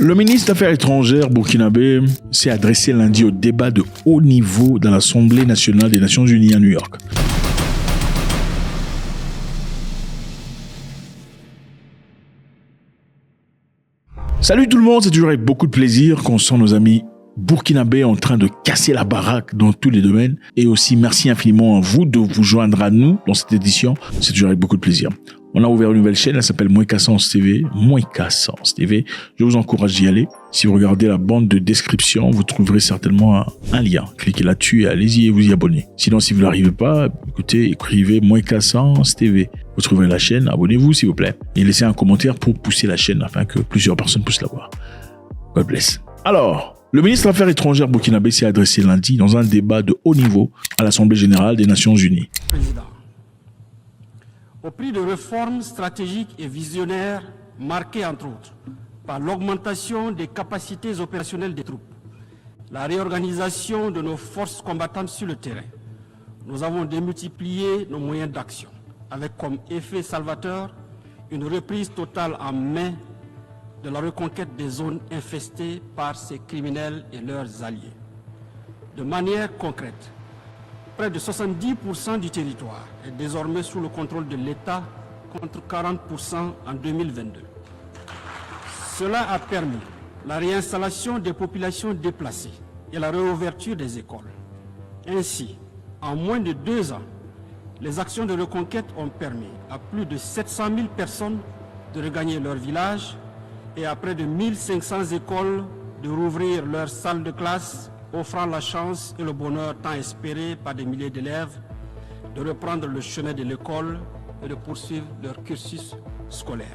Le ministre des Affaires étrangères burkinabé s'est adressé lundi au débat de haut niveau dans l'Assemblée nationale des Nations unies à New York. Salut tout le monde, c'est toujours avec beaucoup de plaisir qu'on sent nos amis burkinabés en train de casser la baraque dans tous les domaines. Et aussi merci infiniment à vous de vous joindre à nous dans cette édition. C'est toujours avec beaucoup de plaisir. On a ouvert une nouvelle chaîne, elle s'appelle Mouekassens TV. Mouekassens TV. Je vous encourage d'y aller. Si vous regardez la bande de description, vous trouverez certainement un lien. Cliquez là-dessus et allez-y et vous y abonnez. Sinon, si vous n'arrivez pas, écoutez, écrivez Mouekassens TV. Vous trouverez la chaîne, abonnez-vous s'il vous plaît. Et laissez un commentaire pour pousser la chaîne afin que plusieurs personnes puissent la voir. God bless. Alors, le ministre des Affaires étrangères burkinabé s'est adressé lundi dans un débat de haut niveau à l'Assemblée générale des Nations unies. Président, au prix de réformes stratégiques et visionnaires marquées entre autres par l'augmentation des capacités opérationnelles des troupes, la réorganisation de nos forces combattantes sur le terrain, nous avons démultiplié nos moyens d'action, avec comme effet salvateur une reprise totale en main de la reconquête des zones infestées par ces criminels et leurs alliés. De manière concrète, près de 70% du territoire est désormais sous le contrôle de l'État contre 40% en 2022. Cela a permis la réinstallation des populations déplacées et la réouverture des écoles. Ainsi, en moins de 2 ans, les actions de reconquête ont permis à plus de 700 000 personnes de regagner leur village et à près de 1500 écoles de rouvrir leurs salles de classe, offrant la chance et le bonheur tant espéré par des milliers d'élèves de reprendre le chemin de l'école et de poursuivre leur cursus scolaire.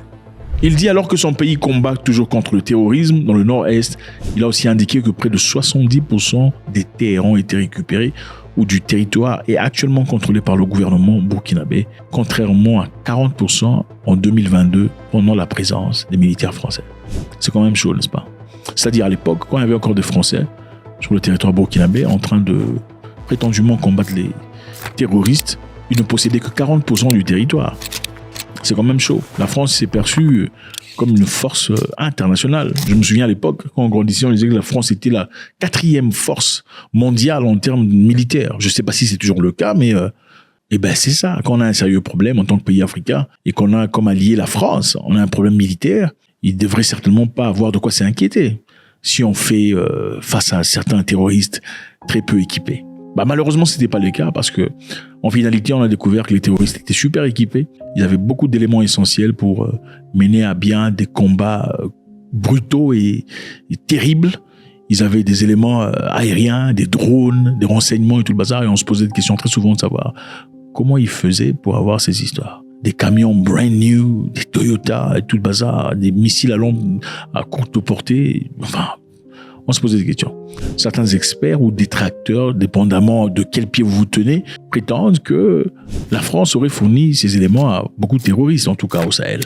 Il dit alors que son pays combat toujours contre le terrorisme dans le nord-est. Il a aussi indiqué que près de 70% des terres ont été récupérés ou du territoire est actuellement contrôlé par le gouvernement burkinabé, contrairement à 40% en 2022 pendant la présence des militaires français. C'est quand même chaud, n'est-ce pas? C'est-à-dire à l'époque, quand il y avait encore des Français sur le territoire burkinabé en train de prétendument combattre les terroristes, ils ne possédaient que 40% du territoire. C'est quand même chaud. La France s'est perçue comme une force internationale. Je me souviens à l'époque, quand on grandissait, on disait que la France était la 4e force mondiale en termes militaires. Je ne sais pas si c'est toujours le cas, mais c'est ça. Quand on a un sérieux problème en tant que pays africain et qu'on a comme allié la France, on a un problème militaire, il ne devrait certainement pas avoir de quoi s'inquiéter si on fait face à certains terroristes très peu équipés. Malheureusement, c'était pas le cas parce que, en finalité, on a découvert que les terroristes étaient super équipés. Ils avaient beaucoup d'éléments essentiels pour mener à bien des combats brutaux et terribles. Ils avaient des éléments aériens, des drones, des renseignements et tout le bazar. Et on se posait des questions très souvent de savoir comment ils faisaient pour avoir ces histoires. Des camions brand new, des Toyota et tout le bazar, des missiles à courte portée. Enfin, on se posait des questions. Certains experts ou détracteurs, dépendamment de quel pied vous vous tenez, prétendent que la France aurait fourni ces éléments à beaucoup de terroristes, en tout cas au Sahel,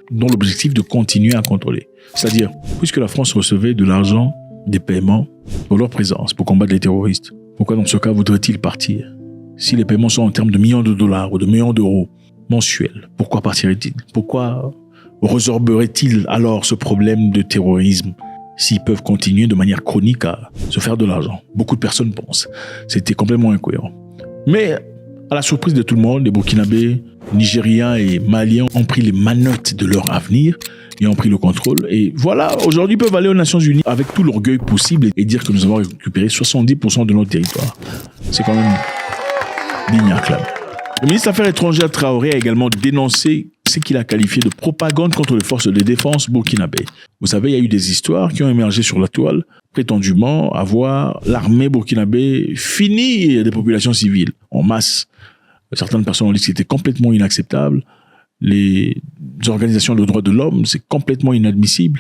dont l'objectif de continuer à contrôler. C'est-à-dire, puisque la France recevait de l'argent, des paiements, pour leur présence, pour combattre les terroristes, pourquoi dans ce cas voudrait-il partir? Si les paiements sont en termes de millions de dollars ou de millions d'euros mensuels, pourquoi partirait-il? Pourquoi résorberait-il alors ce problème de terrorisme s'ils peuvent continuer de manière chronique à se faire de l'argent? Beaucoup de personnes pensent. C'était complètement incohérent. Mais, à la surprise de tout le monde, les Burkinabés, Nigériens et Maliens ont pris les manettes de leur avenir et ont pris le contrôle. Et voilà, aujourd'hui, ils peuvent aller aux Nations Unies avec tout l'orgueil possible et dire que nous avons récupéré 70% de notre territoire. C'est quand même digne à acclamer. Le ministre des Affaires étrangères Traoré a également dénoncé ce qu'il a qualifié de propagande contre les forces de défense burkinabées. Vous savez, il y a eu des histoires qui ont émergé sur la toile, prétendument avoir l'armée burkinabé fini des populations civiles en masse. Certaines personnes ont dit que c'était complètement inacceptable. Les organisations de droits de l'homme, c'est complètement inadmissible.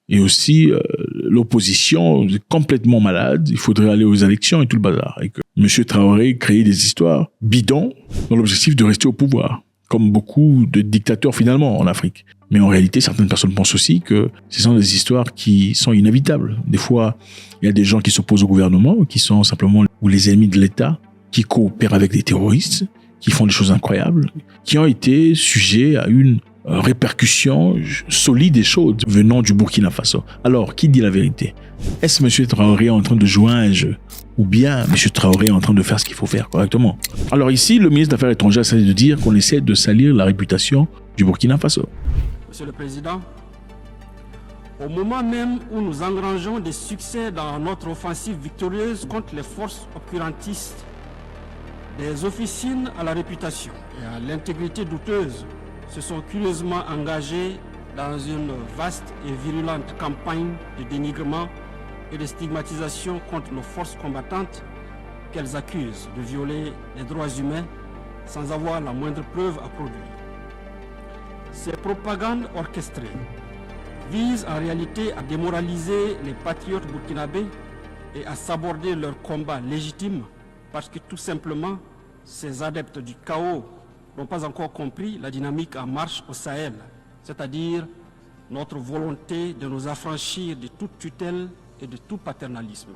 Et aussi, l'opposition, c'est complètement malade. Il faudrait aller aux élections et tout le bazar. Et que M. Traoré créait des histoires bidons dans l'objectif de rester au pouvoir, comme beaucoup de dictateurs finalement en Afrique. Mais en réalité, certaines personnes pensent aussi que ce sont des histoires qui sont inévitables. Des fois, il y a des gens qui s'opposent au gouvernement, qui sont simplement ou les ennemis de l'État, qui coopèrent avec des terroristes, qui font des choses incroyables, qui ont été sujets à une répercussions solides et chaudes venant du Burkina Faso. Alors, qui dit la vérité? Est-ce M. Traoré en train de jouer à un jeu? Ou bien M. Traoré est en train de faire ce qu'il faut faire correctement? Alors ici, le ministre des Affaires étrangères essaie de dire qu'on essaie de salir la réputation du Burkina Faso. Monsieur le Président, au moment même où nous engrangeons des succès dans notre offensive victorieuse contre les forces obscurantistes, des officines à la réputation et à l'intégrité douteuse se sont curieusement engagées dans une vaste et virulente campagne de dénigrement et de stigmatisation contre nos forces combattantes qu'elles accusent de violer les droits humains sans avoir la moindre preuve à produire. Ces propagandes orchestrées visent en réalité à démoraliser les patriotes burkinabés et à saborder leur combat légitime parce que tout simplement, ces adeptes du chaos n'ont pas encore compris la dynamique en marche au Sahel, c'est-à-dire notre volonté de nous affranchir de toute tutelle et de tout paternalisme.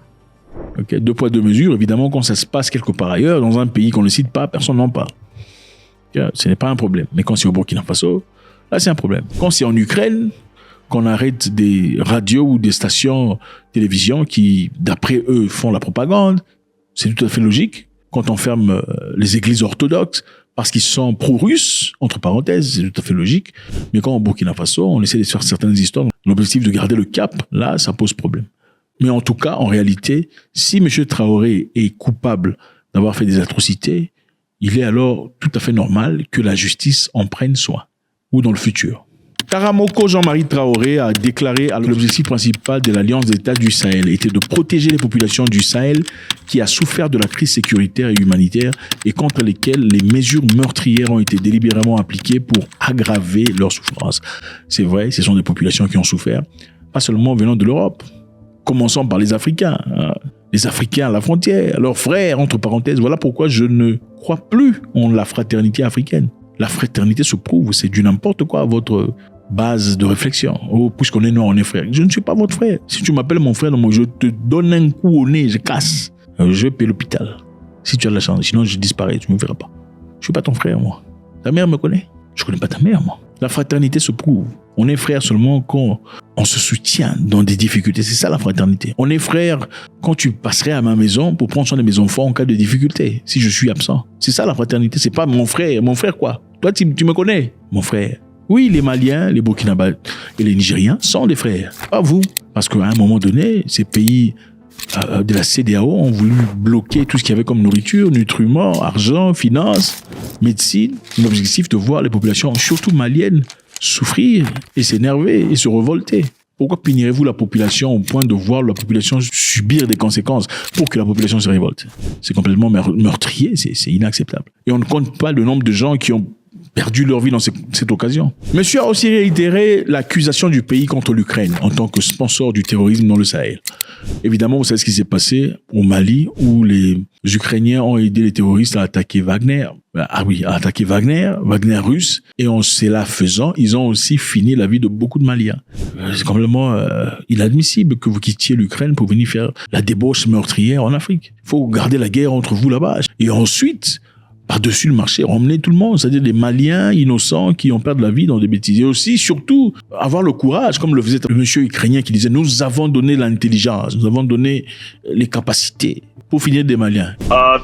Ok, 2 poids 2 mesures. Évidemment, quand ça se passe quelque part ailleurs, dans un pays qu'on ne cite pas, personne n'en parle. Okay, ce n'est pas un problème. Mais quand c'est au Burkina Faso, là c'est un problème. Quand c'est en Ukraine, qu'on arrête des radios ou des stations télévision qui, d'après eux, font la propagande, c'est tout à fait logique. Quand on ferme les églises orthodoxes parce qu'ils sont pro-russes, entre parenthèses, c'est tout à fait logique. Mais quand au Burkina Faso, on essaie de faire certaines histoires, l'objectif de garder le cap, là, ça pose problème. Mais en tout cas, en réalité, si M. Traoré est coupable d'avoir fait des atrocités, il est alors tout à fait normal que la justice en prenne soin, ou dans le futur. Karamoko Jean-Marie Traoré a déclaré que l'objectif principal de l'Alliance des États du Sahel était de protéger les populations du Sahel qui a souffert de la crise sécuritaire et humanitaire et contre lesquelles les mesures meurtrières ont été délibérément appliquées pour aggraver leur souffrance. C'est vrai, ce sont des populations qui ont souffert, pas seulement venant de l'Europe. Commençons par les Africains. Les Africains à la frontière, leurs frères, entre parenthèses. Voilà pourquoi je ne crois plus en la fraternité africaine. La fraternité se prouve, c'est du n'importe quoi votre base de réflexion. Oh, puisqu'on est noir, on est frère. Je ne suis pas votre frère. Si tu m'appelles mon frère, moi, je te donne un coup au nez, je casse. Je vais payer l'hôpital. Si tu as de la chance. Sinon, je disparais, tu ne me verras pas. Je ne suis pas ton frère, moi. Ta mère me connaît. Je ne connais pas ta mère, moi. La fraternité se prouve. On est frère seulement quand on se soutient dans des difficultés. C'est ça la fraternité. On est frère quand tu passerais à ma maison pour prendre soin de mes enfants en cas de difficulté, si je suis absent. C'est ça la fraternité. C'est pas mon frère. Mon frère quoi? Toi, tu me connais, mon frère. Oui, les Maliens, les Burkinabés et les Nigériens sont des frères. Pas vous. Parce qu'à un moment donné, ces pays de la CEDEAO ont voulu bloquer tout ce qu'il y avait comme nourriture, nutriments, argent, finances, médecine. L'objectif de voir les populations, surtout maliennes, souffrir et s'énerver et se révolter. Pourquoi punirez-vous la population au point de voir la population subir des conséquences pour que la population se révolte? C'est complètement meurtrier, c'est inacceptable. Et on ne compte pas le nombre de gens qui ont perdu leur vie dans cette occasion. Monsieur a aussi réitéré l'accusation du pays contre l'Ukraine en tant que sponsor du terrorisme dans le Sahel. Évidemment, vous savez ce qui s'est passé au Mali où les Ukrainiens ont aidé les terroristes à attaquer Wagner. Ah oui, à attaquer Wagner russe. Et en cela faisant, ils ont aussi fini la vie de beaucoup de Maliens. C'est complètement inadmissible que vous quittiez l'Ukraine pour venir faire la débauche meurtrière en Afrique. Il faut garder la guerre entre vous là-bas. Et ensuite, par-dessus le marché, emmener tout le monde, c'est-à-dire des Maliens innocents qui ont perdu la vie dans des bêtises. Et aussi, surtout, avoir le courage, comme le faisait le monsieur ukrainien qui disait « Nous avons donné l'intelligence, nous avons donné les capacités. » Pour finir, des Maliens. The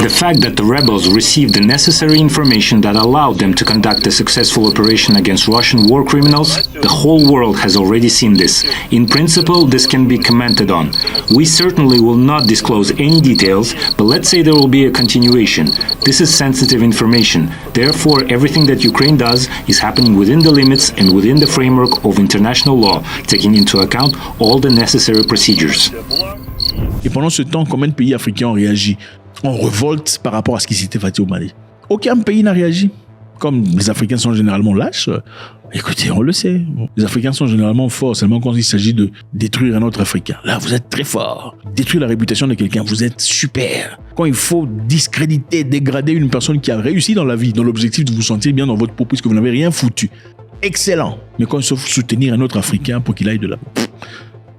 fact that the rebels received the necessary information that allowed them to conduct a successful operation against Russian war criminals, the whole world has already seen this. In principle, this can be commented on. We certainly will not disclose any details, but let's say there will be a continuation. This is sensitive information. Therefore, everything that Ukraine does is happening within the limits and within the framework of international law, taking into account all the necessary procedures. Et pendant ce temps, combien de pays africains ont réagi en révolte par rapport à ce qui s'était fait au Mali? Aucun pays n'a réagi. Comme les Africains sont généralement lâches, écoutez, on le sait. Les Africains sont généralement forts seulement quand il s'agit de détruire un autre Africain. Là, vous êtes très fort. Détruire la réputation de quelqu'un, vous êtes super. Quand il faut discréditer, dégrader une personne qui a réussi dans la vie, dans l'objectif de vous sentir bien dans votre peau, puisque vous n'avez rien foutu. Excellent. Mais quand il faut soutenir un autre Africain pour qu'il aille de là.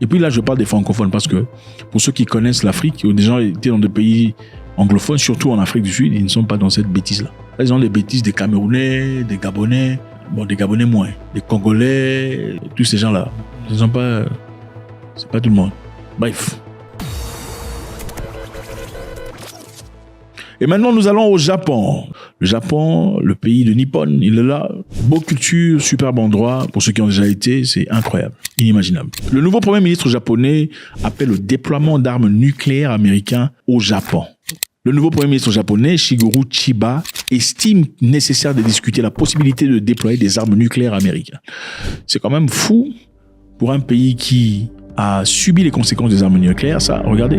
Et puis là, je parle des francophones parce que pour ceux qui connaissent l'Afrique, ou des gens qui étaient dans des pays anglophones, surtout en Afrique du Sud, ils ne sont pas dans cette bêtise-là. Là, ils ont les bêtises des Camerounais, des Gabonais, bon, des Gabonais moins, des Congolais, tous ces gens-là. Ils sont pas... C'est pas tout le monde. Bref. Et maintenant, nous allons au Japon. Le Japon, le pays de Nippon, il est là. Beau culture, superbe endroit. Pour ceux qui ont déjà été, c'est incroyable, inimaginable. Le nouveau premier ministre japonais appelle au déploiement d'armes nucléaires américains au Japon. Le nouveau premier ministre japonais, Shigeru Chiba, estime nécessaire de discuter la possibilité de déployer des armes nucléaires américaines. C'est quand même fou pour un pays qui a subi les conséquences des armes nucléaires, ça, regardez.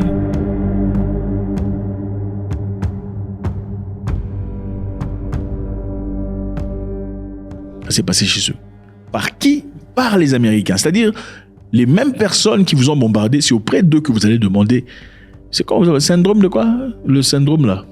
Ça s'est passé chez eux. Par qui? Par les Américains. C'est-à-dire, les mêmes personnes qui vous ont bombardé, c'est auprès d'eux que vous allez demander. C'est quoi le syndrome de quoi? Le syndrome là.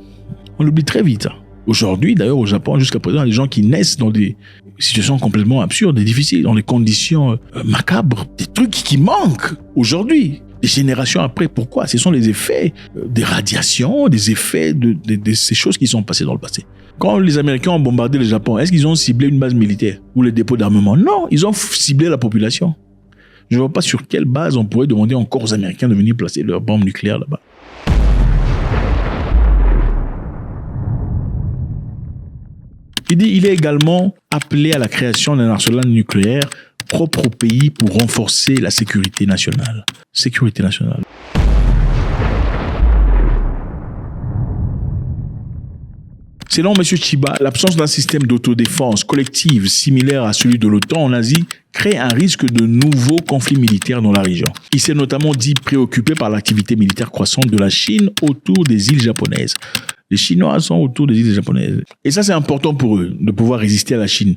On l'oublie très vite. Aujourd'hui, d'ailleurs, au Japon, jusqu'à présent, il y a des gens qui naissent dans des situations complètement absurdes et difficiles, dans des conditions macabres, des trucs qui manquent aujourd'hui. Des générations après, pourquoi? Ce sont les effets des radiations, des effets de ces choses qui sont passées dans le passé. Quand les Américains ont bombardé le Japon, est-ce qu'ils ont ciblé une base militaire ou les dépôts d'armement? Non, ils ont ciblé la population. Je ne vois pas sur quelle base on pourrait demander encore aux Américains de venir placer leurs bombes nucléaires là-bas. Il est également appelé à la création d'un arsenal nucléaire propre au pays pour renforcer la sécurité nationale. Sécurité nationale. Selon M. Chiba, l'absence d'un système d'autodéfense collective similaire à celui de l'OTAN en Asie crée un risque de nouveaux conflits militaires dans la région. Il s'est notamment dit préoccupé par l'activité militaire croissante de la Chine autour des îles japonaises. Les Chinois sont autour des îles japonaises. Et ça, c'est important pour eux, de pouvoir résister à la Chine.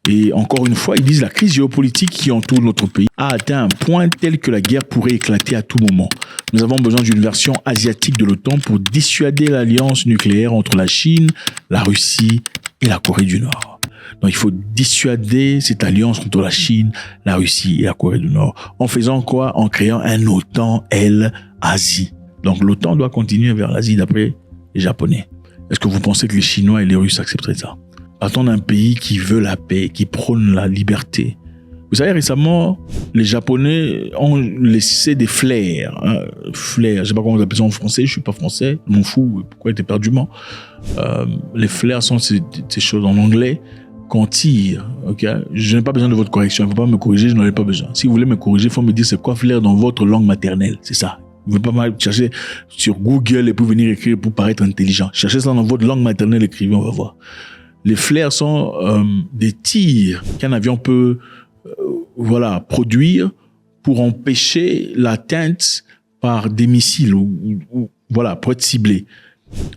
Et encore une fois, ils disent la crise géopolitique qui entoure notre pays a atteint un point tel que la guerre pourrait éclater à tout moment. Nous avons besoin d'une version asiatique de l'OTAN pour dissuader l'alliance nucléaire entre la Chine, la Russie et la Corée du Nord. Donc il faut dissuader cette alliance entre la Chine, la Russie et la Corée du Nord. En faisant quoi? En créant un OTAN, Asie. Donc l'OTAN doit continuer vers l'Asie d'après les Japonais. Est-ce que vous pensez que les Chinois et les Russes accepteraient ça? Partons d'un pays qui veut la paix, qui prône la liberté. Vous savez, récemment, les Japonais ont laissé des flares. Flares, je ne sais pas comment vous appelez ça en français, je ne suis pas français, je m'en fous, pourquoi être éperdument. Les flares sont ces choses en anglais qu'on tire. Okay? Je n'ai pas besoin de votre correction, il ne faut pas me corriger, je n'en ai pas besoin. Si vous voulez me corriger, il faut me dire c'est quoi flare dans votre langue maternelle, c'est ça. Vous ne pouvez pas chercher sur Google et pour venir écrire pour paraître intelligent. Cherchez ça dans votre langue maternelle, écrivez, on va voir. Les flares sont des tirs qu'un avion peut produire pour empêcher l'atteinte par des missiles ou pour être ciblé.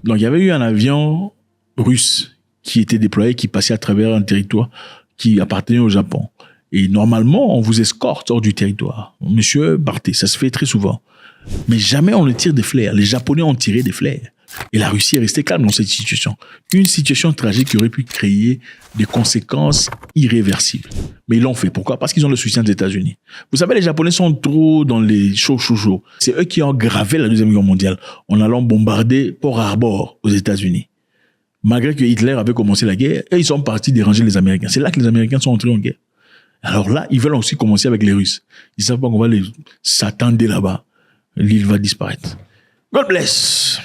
Donc il y avait eu un avion russe qui était déployé, qui passait à travers un territoire qui appartenait au Japon. Et normalement, on vous escorte hors du territoire. Monsieur, partez, ça se fait très souvent. Mais jamais on ne tire des flares. Les Japonais ont tiré des flares. Et la Russie est restée calme dans cette situation. Une situation tragique qui aurait pu créer des conséquences irréversibles. Mais ils l'ont fait. Pourquoi? Parce qu'ils ont le soutien des États-Unis. Vous savez, les Japonais sont trop dans les chauds. C'est eux qui ont aggravé la Deuxième Guerre mondiale en allant bombarder Pearl Harbor aux États-Unis. Malgré que Hitler avait commencé la guerre, et ils sont partis déranger les Américains. C'est là que les Américains sont entrés en guerre. Alors là, ils veulent aussi commencer avec les Russes. Ils savent pas qu'on va s'attendre là-bas. L'île va disparaître. God bless.